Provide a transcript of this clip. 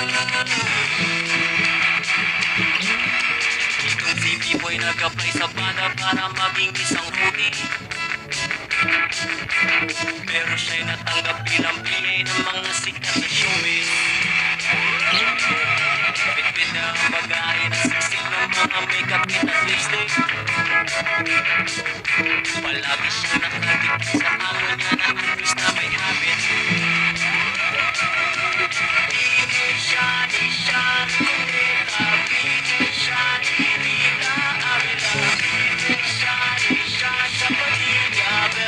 Itong si B-Boy nag-apply sa banda para maging isang roadie, pero siya'y natanggap bilang PA ng mga sikat na showbiz. Bitbit na ang bagay na siksik ng mga makeup at lipstick. Palagi siyang